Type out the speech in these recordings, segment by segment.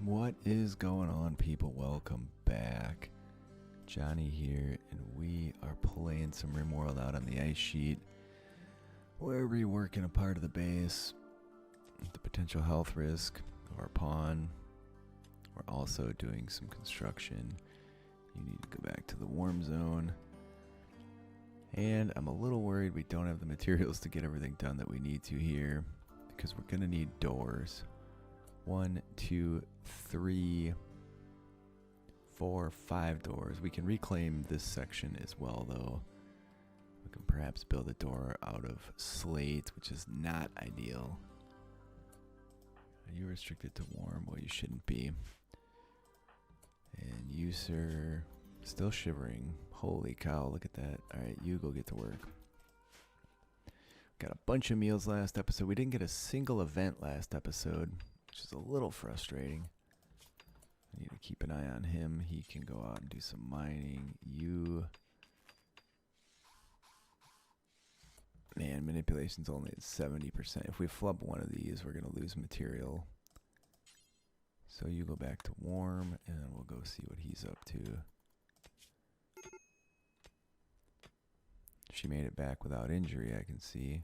What is going on, people? Welcome back. Johnny here, and we are playing some RimWorld out on the ice sheet. We're reworking a part of the base, the potential health risk of our pawn. We're also doing some construction. You need to go back to the warm zone. And I'm a little worried we don't have the materials to get everything done that we need to here, because we're going to need doors. 1, 2, 3, 4, 5 doors. We can reclaim this section as well, though. We can perhaps build a door out of slate, which is not ideal. Are you restricted to warm? Well, you shouldn't be. And you, sir, still shivering. Holy cow, look at that. Alright, you go get to work. Got a bunch of meals last episode. We didn't get a single event last episode, which is a little frustrating. I need to keep an eye on him. He can go out and do some mining. Man, manipulation's only at 70%. If we flub one of these, we're going to lose material. So you go back to warm, and we'll go see what he's up to. She made it back without injury, I can see.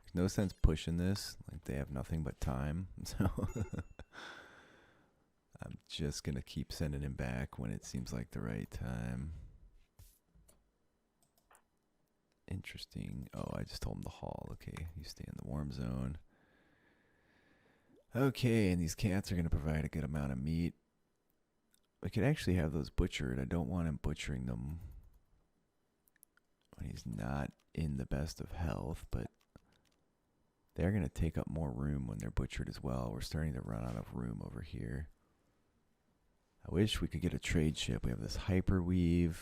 There's no sense pushing this. Like, they have nothing but time. So I'm just going to keep sending him back when it seems like the right time. Interesting. Oh, I just told him to haul. Okay, you stay in the warm zone. Okay, and these cats are going to provide a good amount of meat. We could actually have those butchered. I don't want him butchering them when he's not in the best of health, but they're going to take up more room when they're butchered as well. We're starting to run out of room over here. I wish we could get a trade ship. We have this hyperweave.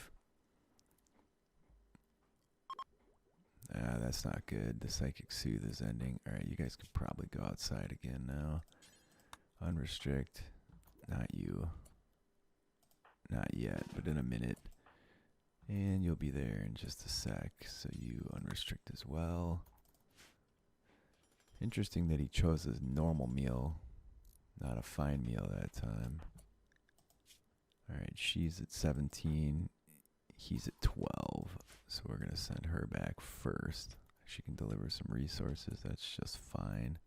That's not good. The psychic soothe is ending. Alright, you guys can probably go outside again now. Unrestrict. Not you. Not yet, but in a minute. And you'll be there in just a sec. So you unrestrict as well. Interesting that he chose his normal meal, not a fine meal that time. Alright, she's at 17. He's at 12. So we're going to send her back first. She can deliver some resources. That's just fine.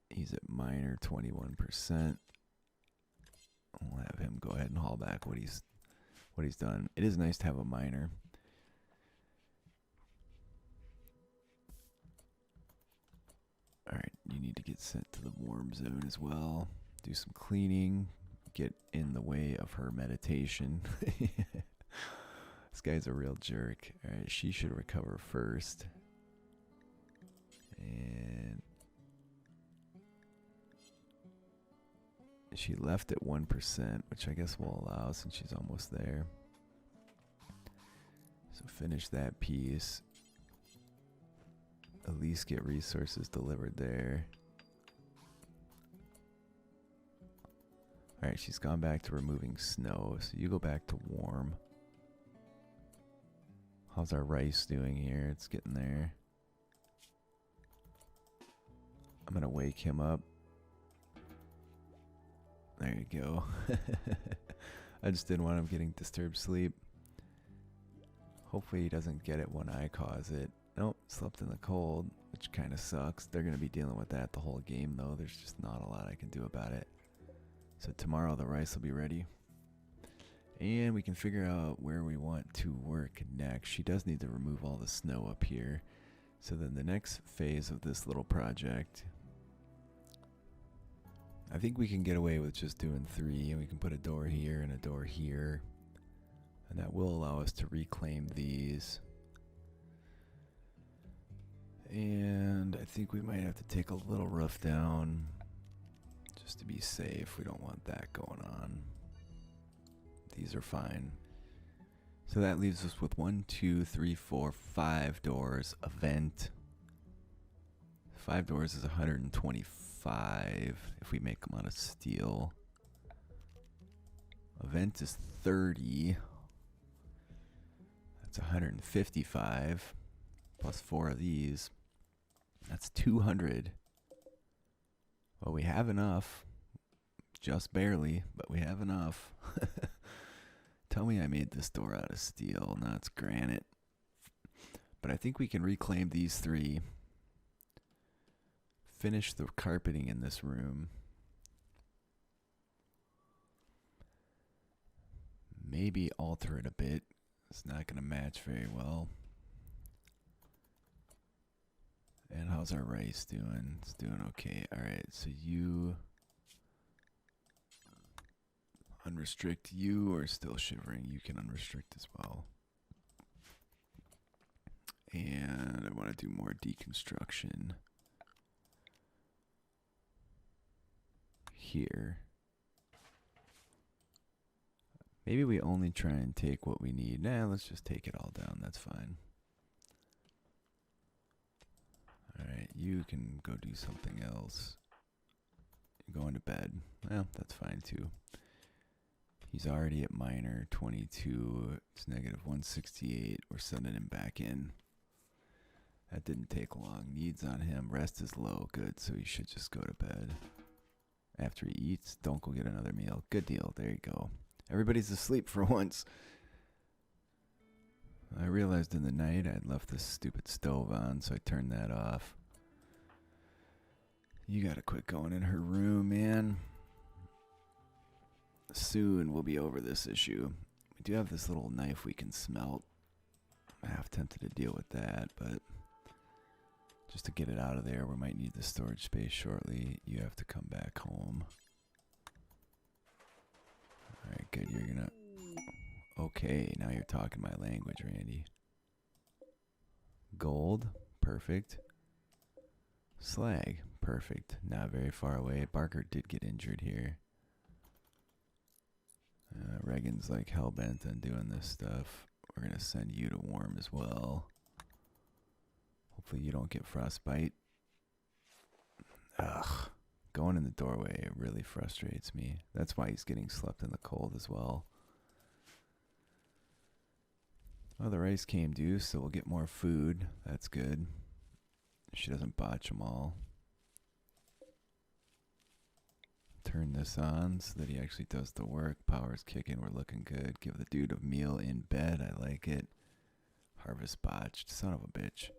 He's at minor 21%. We'll have him go ahead and haul back what he's done. It is nice to have a minor. Alright, you need to get sent to the warm zone as well. Do some cleaning. Get in the way of her meditation. This guy's a real jerk. Alright, she should recover first. And she left at 1%, which I guess we'll allow since she's almost there. So finish that piece. At least get resources delivered there. Alright, she's gone back to removing snow, so you go back to warm. How's our rice doing here? It's getting there. I'm gonna wake him up. There you go. I just didn't want him getting disturbed sleep. Hopefully he doesn't get it when I cause it. Nope, slept in the cold, which kind of sucks. They're going to be dealing with that the whole game, though. There's just not a lot I can do about it. So tomorrow the rice will be ready. And we can figure out where we want to work next. She does need to remove all the snow up here. So then the next phase of this little project, I think we can get away with just doing 3. And we can put a door here and a door here. And that will allow us to reclaim these. And I think we might have to take a little roof down just to be safe. We don't want that going on. These are fine. So that leaves us with 1, 2, 3, 4, 5 doors. A vent. 5 doors is 125 if we make them out of steel. A vent is 30. That's 155. Plus 4 of these. That's 200. Well, we have enough. Just barely, but we have enough. Tell me I made this door out of steel. No, it's granite. But I think we can reclaim these 3. Finish the carpeting in this room. Maybe alter it a bit. It's not going to match very well. And how's our rice doing? It's doing okay. Alright, so you... unrestrict. You are still shivering. You can unrestrict as well. And I want to do more deconstruction here. Maybe we only try and take what we need. Nah, let's just take it all down. That's fine. Alright, you can go do something else. You're going to bed. Well, that's fine too. He's already at minor 22. It's negative 168. We're sending him back in. That didn't take long. Needs on him. Rest is low. Good. So he should just go to bed. After he eats, don't go get another meal. Good deal. There you go. Everybody's asleep for once. I realized in the night I'd left this stupid stove on, so I turned that off. You gotta quit going in her room, man. Soon we'll be over this issue. We do have this little knife we can smelt. I'm half tempted to deal with that, but just to get it out of there, we might need the storage space shortly. You have to come back home. Alright, good. You're gonna... Okay, now you're talking my language, Randy. Gold, perfect. Slag, perfect. Not very far away. Barker did get injured here. Raegan's like hellbent on doing this stuff. We're gonna send you to warm as well. Hopefully you don't get frostbite. Ugh. Going in the doorway, it really frustrates me. That's why he's getting slept in the cold as well. Oh, the rice came due, so we'll get more food. That's good. She doesn't botch them all. Turn this on so that he actually does the work. Power's kicking. We're looking good. Give the dude a meal in bed. I like it. Harvest botched. Son of a bitch.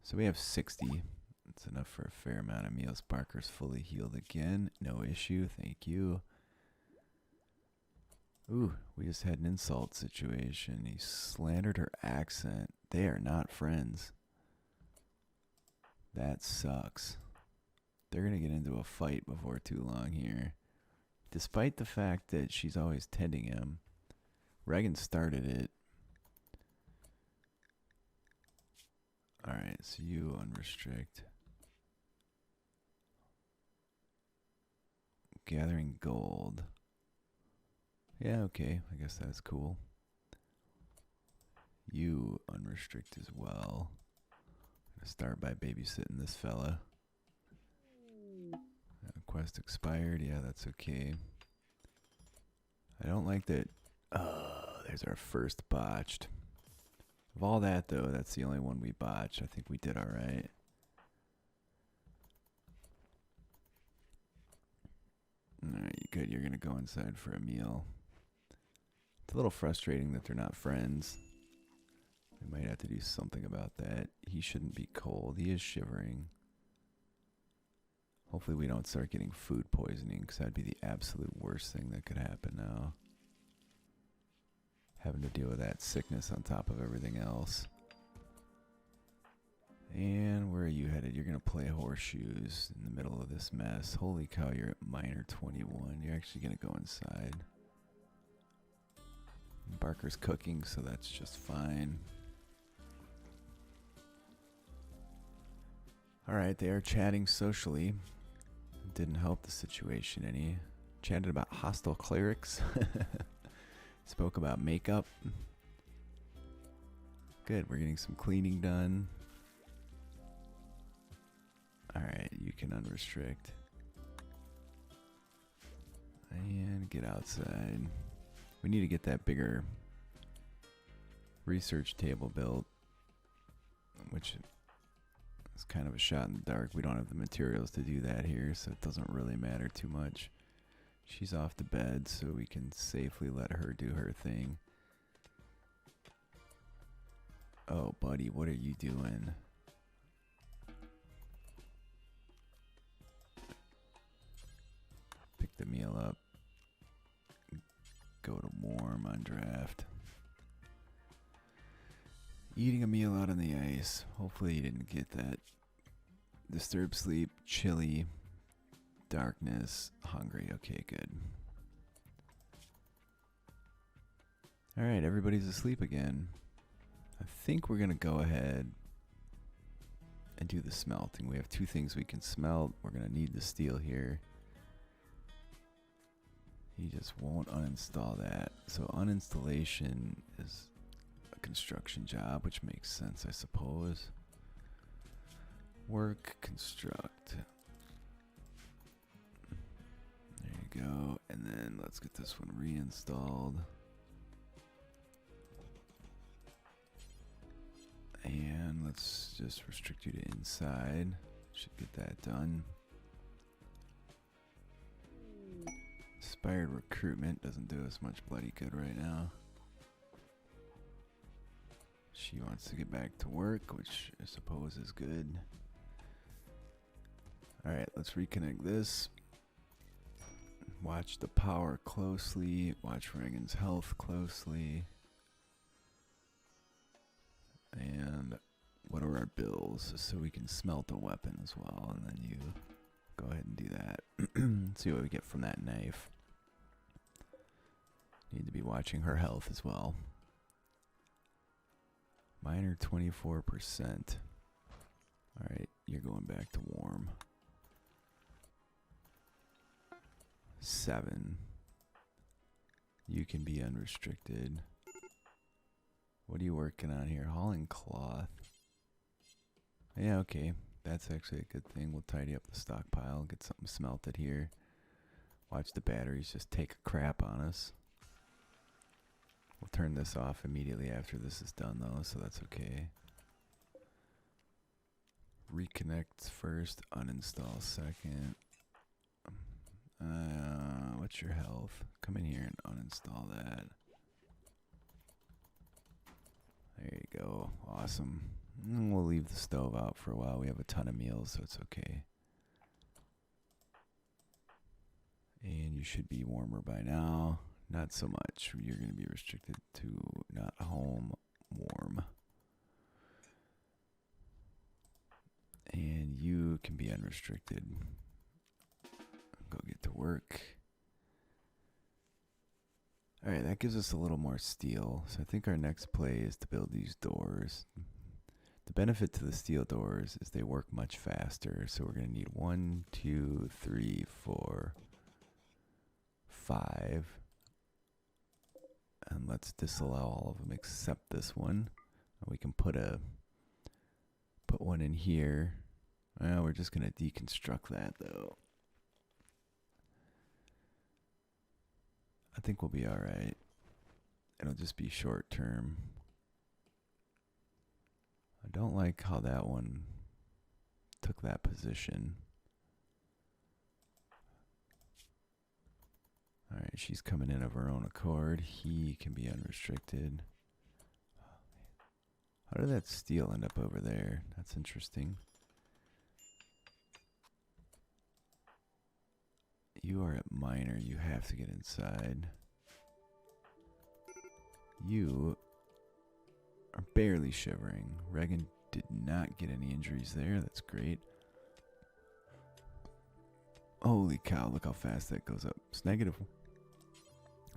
So we have 60. That's enough for a fair amount of meals. Barker's fully healed again. No issue. Thank you. Ooh, we just had an insult situation. He slandered her accent. They are not friends. That sucks. They're going to get into a fight before too long here. Despite the fact that she's always tending him. Raegan started it. Alright, so you unrestrict. Gathering gold. Yeah, okay. I guess that's cool. You unrestrict as well. I'm gonna start by babysitting this fella. Quest expired. Yeah, that's okay. I don't like that. There's our first botched. Of all that, though, that's the only one we botched. I think we did all right. Alright, good. You're going to go inside for a meal. It's a little frustrating that they're not friends. We might have to do something about that. He shouldn't be cold. He is shivering. Hopefully we don't start getting food poisoning, because that'd be the absolute worst thing that could happen now. Having to deal with that sickness on top of everything else. And where are you headed? You're going to play horseshoes in the middle of this mess. Holy cow, you're at minor 21. You're actually going to go inside. Barker's cooking, so that's just fine. Alright, they are chatting socially. Didn't help the situation any. Chatted about hostile clerics. Spoke about makeup. Good, we're getting some cleaning done. Alright, you can unrestrict. And get outside. We need to get that bigger research table built. Which It's kind of a shot in the dark. We don't have the materials to do that here, so it doesn't really matter too much. She's off to bed, so we can safely let her do her thing. Oh, buddy, what are you doing? Pick the meal up. Go to warm on draft. Eating a meal out on the ice. Hopefully you didn't get that. Disturbed sleep, chilly, darkness, hungry. Okay, good. Alright, everybody's asleep again. I think we're going to go ahead and do the smelting. We have two things we can smelt. We're going to need the steel here. He just won't uninstall that. So uninstallation is a construction job, which makes sense, I suppose. Work, construct. There you go. And then let's get this one reinstalled. And let's just restrict you to inside. Should get that done. Inspired recruitment doesn't do us much bloody good right now. She wants to get back to work, which I suppose is good. Alright, let's reconnect this. Watch the power closely. Watch Raegan's health closely. And what are our bills? So we can smelt a weapon as well. And then you go ahead and do that. See what we get from that knife. Need to be watching her health as well. Minor 24%. Alright, you're going back to warm. 7. You can be unrestricted. What are you working on here? Hauling cloth. Yeah, okay. That's actually a good thing. We'll tidy up the stockpile, get something smelted here. Watch the batteries just take a crap on us. We'll turn this off immediately after this is done, though, so that's okay. Reconnect first, uninstall second. What's your health? Come in here and uninstall that. There you go. Awesome. And we'll leave the stove out for a while. We have a ton of meals, so it's okay. And you should be warmer by now. Not so much. You're going to be restricted to not home, warm. And you can be unrestricted. Go get to work. Alright, that gives us a little more steel. So I think our next play is to build these doors. The benefit to the steel doors is they work much faster. So we're going to need 1, 2, 3, 4, 5. And let's disallow all of them except this one. We can put one in here. Well, we're just going to deconstruct that though. I think we'll be alright. It'll just be short term. I don't like how that one took that position. Alright, she's coming in of her own accord. He can be unrestricted. How did that steel end up over there? That's interesting. You are at minor. You have to get inside. You are barely shivering. Raegan did not get any injuries there. That's great. Holy cow, look how fast that goes up. It's negative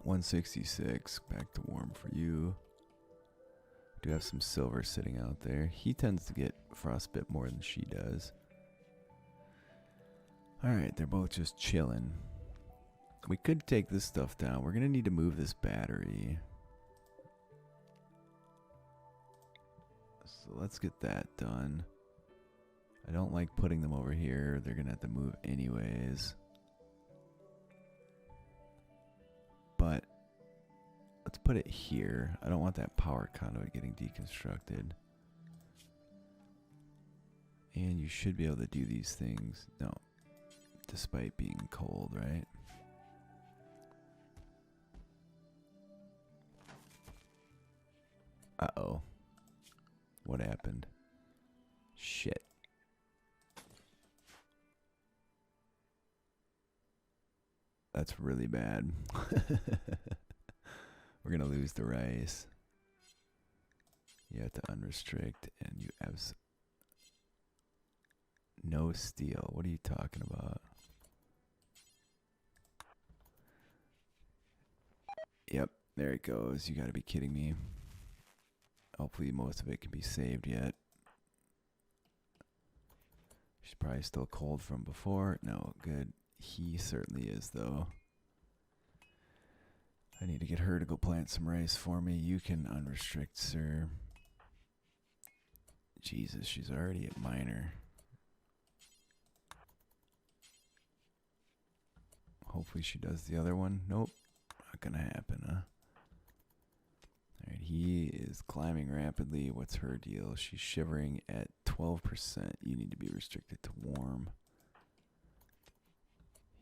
166. Back to warm for you. Do have some silver sitting out there. He tends to get frostbite more than she does. Alright, they're both just chilling. We could take this stuff down. We're going to need to move this battery. So let's get that done. I don't like putting them over here. They're going to have to move anyways. But let's put it here. I don't want that power conduit getting deconstructed. And you should be able to do these things. No. Despite being cold, right? Uh-oh. What happened? Shit. That's really bad. We're gonna lose the rice. You have to unrestrict, and you have no steel. What are you talking about? Yep, there it goes. You gotta be kidding me. Hopefully most of it can be saved yet. She's probably still cold from before. No, good. He certainly is, though. I need to get her to go plant some rice for me. You can unrestrict, sir. Jesus, she's already at minor. Hopefully she does the other one. Nope, not gonna happen, huh? Alright, he is climbing rapidly. What's her deal? She's shivering at 12%. You need to be restricted to warm.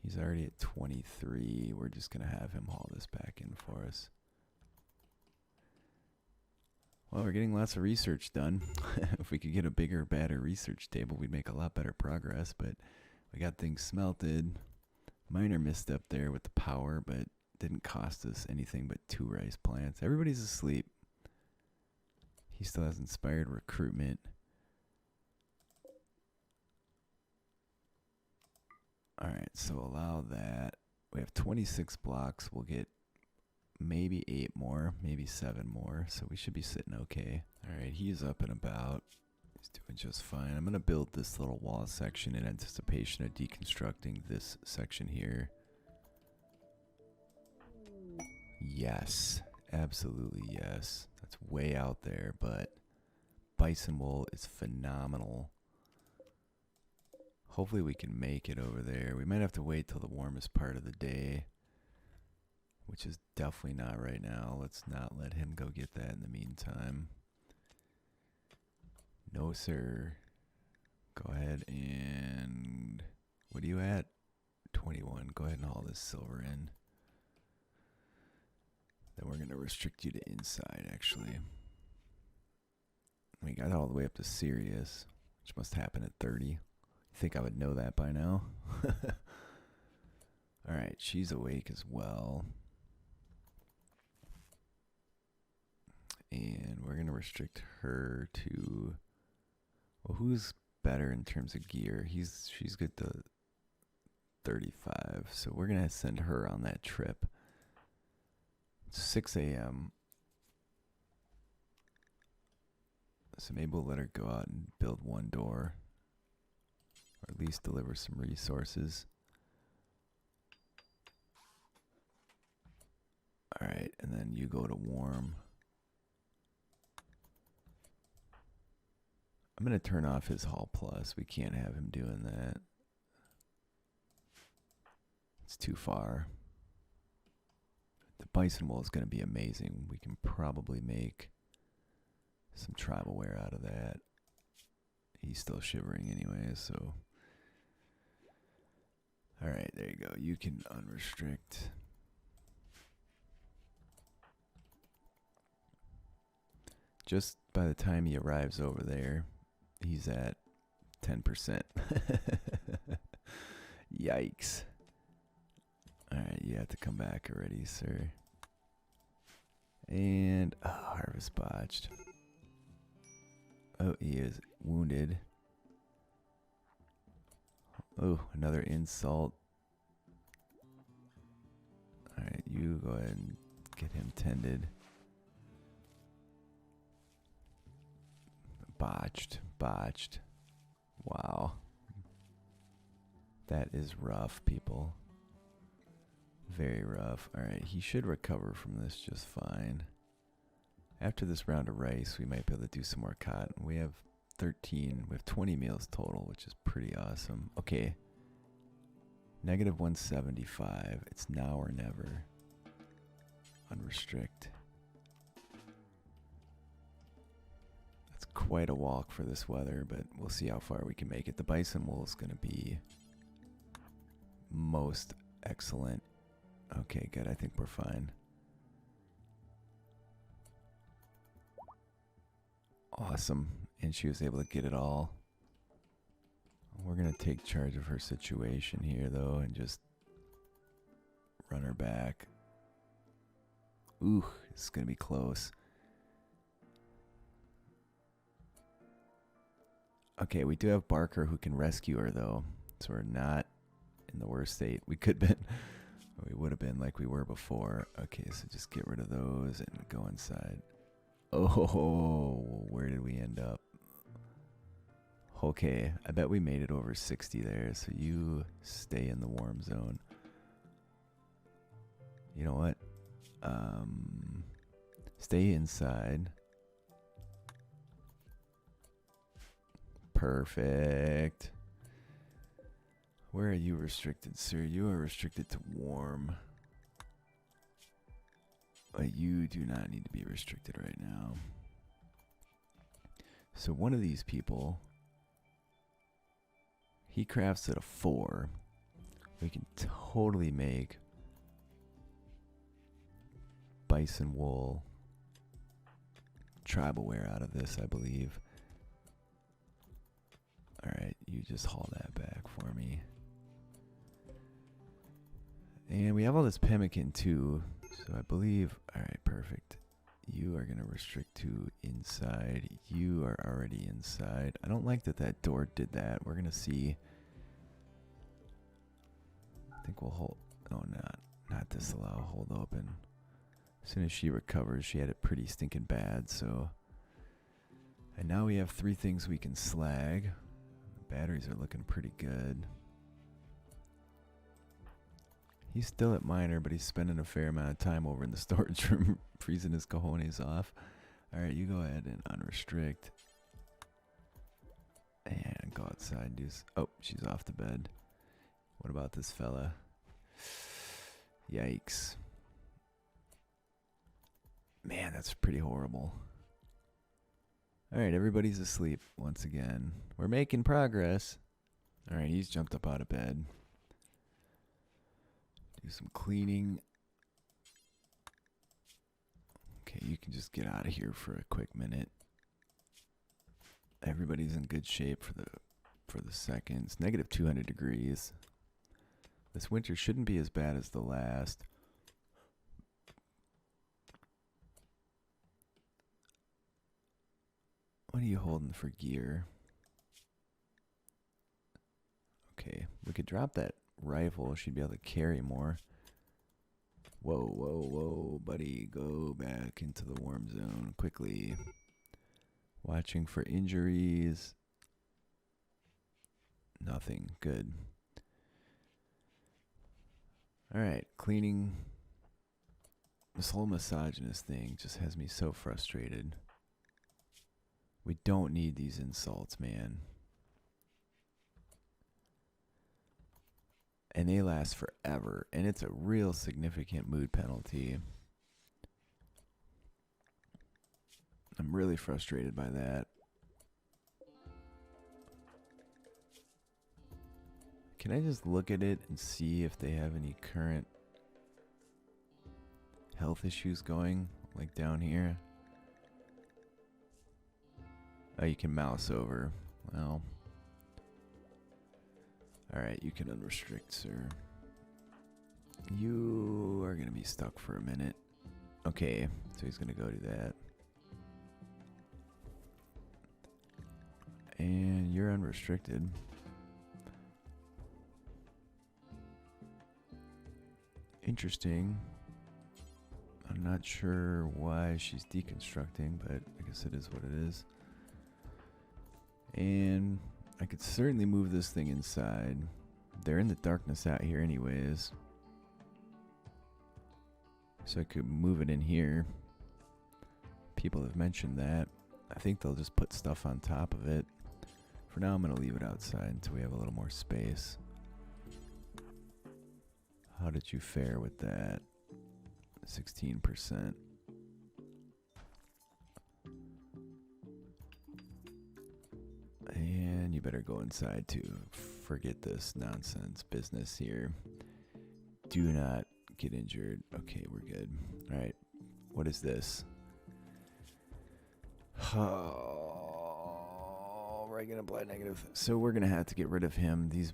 He's already at 23. We're just gonna have him haul this back in for us. Well, we're getting lots of research done. If we could get a bigger, badder research table, we'd make a lot better progress, but we got things smelted. Minor misstep there with the power, but didn't cost us anything but 2 rice plants. Everybody's asleep. He still has inspired recruitment. Alright, so allow that. We have 26 blocks. We'll get maybe 8 more, maybe 7 more, so we should be sitting okay. Alright, he's up and about. He's doing just fine. I'm going to build this little wall section in anticipation of deconstructing this section here. Yes, absolutely yes. That's way out there, but bison wool is phenomenal. Hopefully we can make it over there. We might have to wait till the warmest part of the day, which is definitely not right now. Let's not let him go get that in the meantime. No, sir. Go ahead and... What are you at? 21. Go ahead and haul this silver in. Then we're going to restrict you to inside, actually. We got all the way up to Sirius, which must happen at 30. You think I would know that by now? Alright, she's awake as well. And we're going to restrict her to... Well, who's better in terms of gear? She's good to 35. So we're going to send her on that trip. 6 a.m. So maybe we'll let her go out and build 1 door. Or at least deliver some resources. Alright, and then you go to warm. I'm going to turn off his Hall Plus. We can't have him doing that. It's too far. The bison wool is going to be amazing. We can probably make some tribal wear out of that. He's still shivering anyway, so... Alright, there you go. You can unrestrict. Just by the time he arrives over there, he's at 10%. Yikes. Alright, you have to come back already, sir. And, oh, harvest botched. Oh, he is wounded. Oh, another insult. Alright, you go ahead and get him tended. Botched. Wow. That is rough, people. Very rough. Alright, he should recover from this just fine. After this round of rice, we might be able to do some more cotton. We have 13. We have 20 meals total, which is pretty awesome. Okay. Negative 175. It's now or never. Unrestrict. That's quite a walk for this weather, but we'll see how far we can make it. The bison wool is going to be most excellent. Okay, good. I think we're fine. Awesome. And she was able to get it all. We're going to take charge of her situation here, though, and just run her back. Ooh, it's going to be close. Okay, we do have Barker who can rescue her, though. So we're not in the worst state. We could have been. We would have been like we were before. Okay, so just get rid of those and go inside. Oh, where did we end up? Okay, I bet we made it over 60 there, so you stay in the warm zone. You know what? Stay inside. Perfect. Where are you restricted, sir? You are restricted to warm. But you do not need to be restricted right now. So one of these people, he crafts at a 4. We can totally make bison wool tribal wear out of this, I believe. Alright, you just haul that back for me. And we have all this pemmican too, so I believe, alright, perfect. You are going to restrict to inside. You are already inside. I don't like that that door did that. We're going to see. I think we'll hold, oh, not disallow, hold open. As soon as she recovers, she had it pretty stinking bad, so. And now we have 3 things we can slag. The batteries are looking pretty good. He's still at minor, but he's spending a fair amount of time over in the storage room, freezing his cojones off. Alright, you go ahead and unrestrict. And go outside and do... Oh, she's off to bed. What about this fella? Yikes. Man, that's pretty horrible. Alright, everybody's asleep once again. We're making progress. Alright, he's jumped up out of bed. Do some cleaning. Okay, you can just get out of here for a quick minute. Everybody's in good shape for the seconds. Negative 200 degrees. This winter shouldn't be as bad as the last. What are you holding for gear? Okay, we could drop that rifle. She'd be able to carry more. Whoa, whoa, whoa, buddy. Go back into the warm zone quickly. Watching for injuries. Nothing. Good. Alright, cleaning. This whole misogynist thing just has me so frustrated. We don't need these insults, man. And they last forever. And it's a real significant mood penalty. I'm really frustrated by that. Can I just look at it and see if they have any current health issues going? Like down here? Oh, you can mouse over. Well... Alright, you can unrestrict, sir. You are going to be stuck for a minute. Okay, so he's going to go do that. And you're unrestricted. Interesting. I'm not sure why she's deconstructing, but I guess it is what it is. And... I could certainly move this thing inside. They're in the darkness out here anyways. So I could move it in here. People have mentioned that. I think they'll just put stuff on top of it. For now, I'm going to leave it outside until we have a little more space. How did you fare with that? 16%. better go inside too. Forget this nonsense business here. Do not get injured. Okay, we're good. All right. What is this? Oh, Raegan applied negative. So we're going to have to get rid of him. These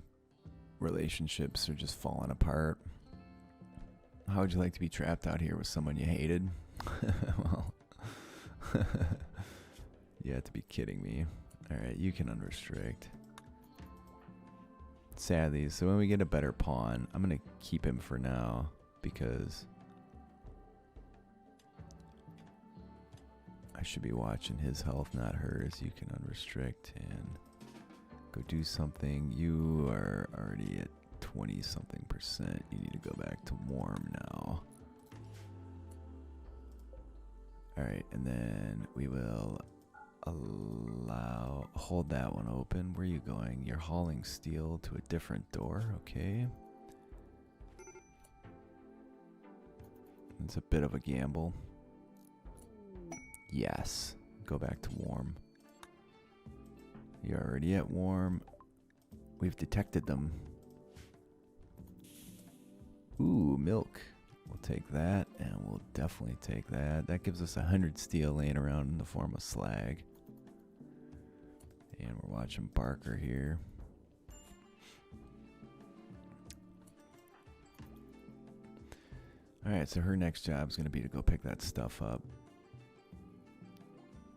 relationships are just falling apart. How would you like to be trapped out here with someone you hated? Well, you have to be kidding me. Alright, you can unrestrict. Sadly, so when we get a better pawn, I'm going to keep him for now because I should be watching his health, not hers. You can unrestrict and go do something. You are already at 20-something%. You need to go back to warm now. Alright, and then we will hold that one open. Where are you going? You're hauling steel to a different door. Okay. It's a bit of a gamble. Yes. Go back to warm. You're already at warm. We've detected them. Ooh, milk. We'll take that, and we'll definitely take that. That gives us 100 steel laying around in the form of slag. And we're watching Barker here. Alright, so her next job is going to be to go pick that stuff up.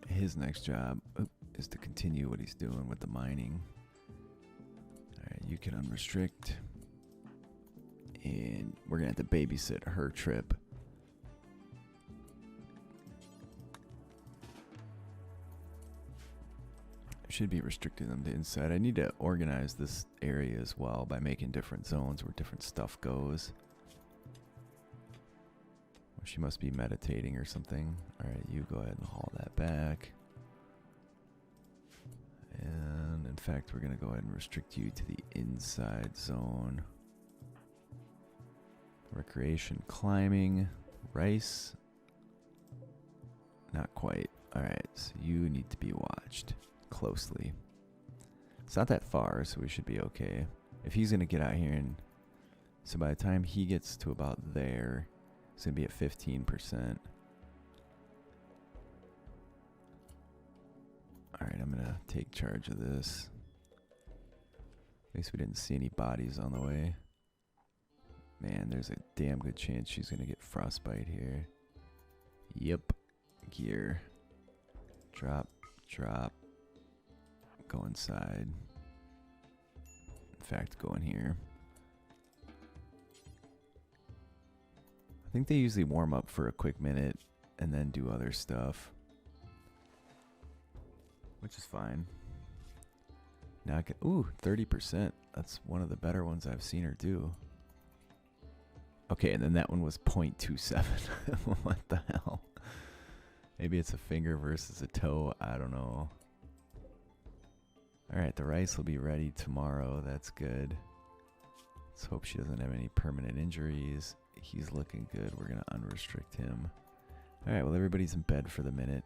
His next job is to continue what he's doing with the mining. Alright, you can unrestrict. And we're going to have to babysit her trip. Should be restricting them to inside. I need to organize this area as well by making different zones where different stuff goes. She must be meditating or something. Alright, you go ahead and haul that back. And in fact, we're going to go ahead and restrict you to the inside zone. Recreation, climbing, rice. Not quite. Alright, so you need to be watched closely. It's not that far, so we should be okay. If he's going to get out here and... So by the time he gets to about there, it's going to be at 15%. Alright, I'm going to take charge of this. At least we didn't see any bodies on the way. Man, there's a damn good chance she's going to get frostbite here. Yep. Gear. Drop. Drop. Go inside. In fact, go in here. I think they usually warm up for a quick minute and then do other stuff. Which is fine. Now I can... Ooh, 30%. That's one of the better ones I've seen her do. Okay, and then that one was 0.27. What the hell? Maybe it's a finger versus a toe. I don't know. Alright, the rice will be ready tomorrow. That's good. Let's hope she doesn't have any permanent injuries. He's looking good. We're going to unrestrict him. Alright, well, everybody's in bed for the minute.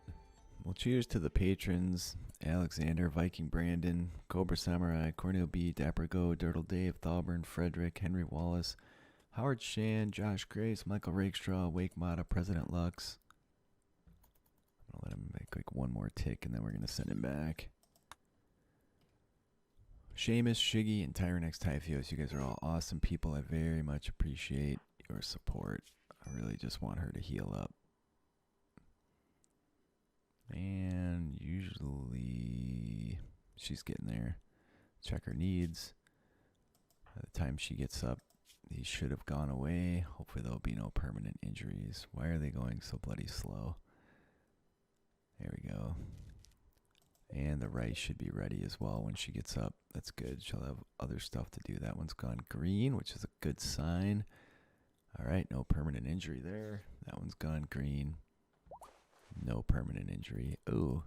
Well, cheers to the patrons. Alexander, Viking Brandon, Cobra Samurai, Cornel B, Dapper Go, Dirtle Dave, Thalburn, Frederick, Henry Wallace, Howard Shan, Josh Grace, Michael Rakestraw, Wake Mata, President Lux. I'm going to let him make like one more tick, and then we're going to send him back. Seamus, Shiggy, and Tyrannex Typhios, you guys are all awesome people. I very much appreciate your support. I really just want her to heal up. And usually she's getting there. Check her needs. By the time she gets up, these should have gone away. Hopefully there'll be no permanent injuries. Why are they going so bloody slow? There we go. And the rice should be ready as well when she gets up. That's good. She'll have other stuff to do. That one's gone green, which is a good sign. All right, no permanent injury there. That one's gone green. No permanent injury. Ooh.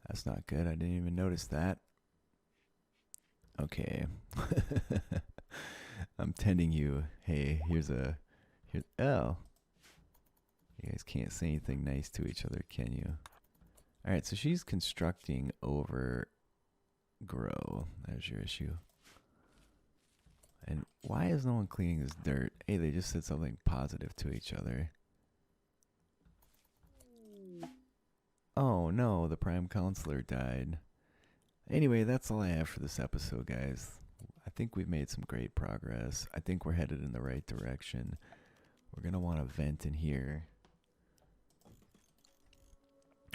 That's not good. I didn't even notice that. Okay. I'm tending you. Hey, here's oh. You guys can't say anything nice to each other, can you? Alright, so she's constructing over grow. There's your issue. And why is no one cleaning this dirt? Hey, they just said something positive to each other. Oh no, the prime counselor died. Anyway, that's all I have for this episode, guys. I think we've made some great progress. I think we're headed in the right direction. We're going to want to vent in here.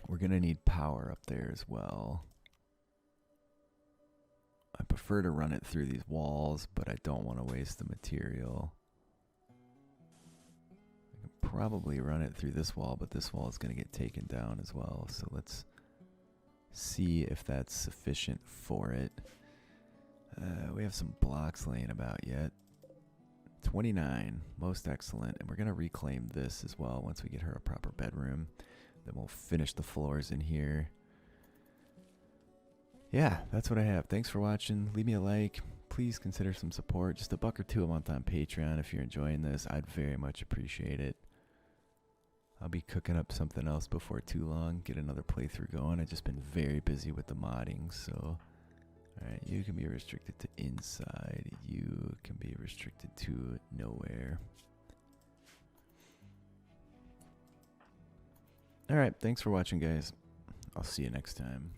We're going to need power up there as well. I prefer to run it through these walls, but I don't want to waste the material. I can probably run it through this wall, but this wall is going to get taken down as well. So let's see if that's sufficient for it. We have some blocks laying about yet. 29, most excellent. And we're going to reclaim this as well once we get her a proper bedroom. Then we'll finish the floors in here. Yeah, that's what I have. Thanks for watching. Leave me a like. Please consider some support. Just $1 or $2 a month on Patreon if you're enjoying this. I'd very much appreciate it. I'll be cooking up something else before too long. Get another playthrough going. I've just been very busy with the modding, so... Alright, you can be restricted to inside. You can be restricted to nowhere. Alright, thanks for watching, guys. I'll see you next time.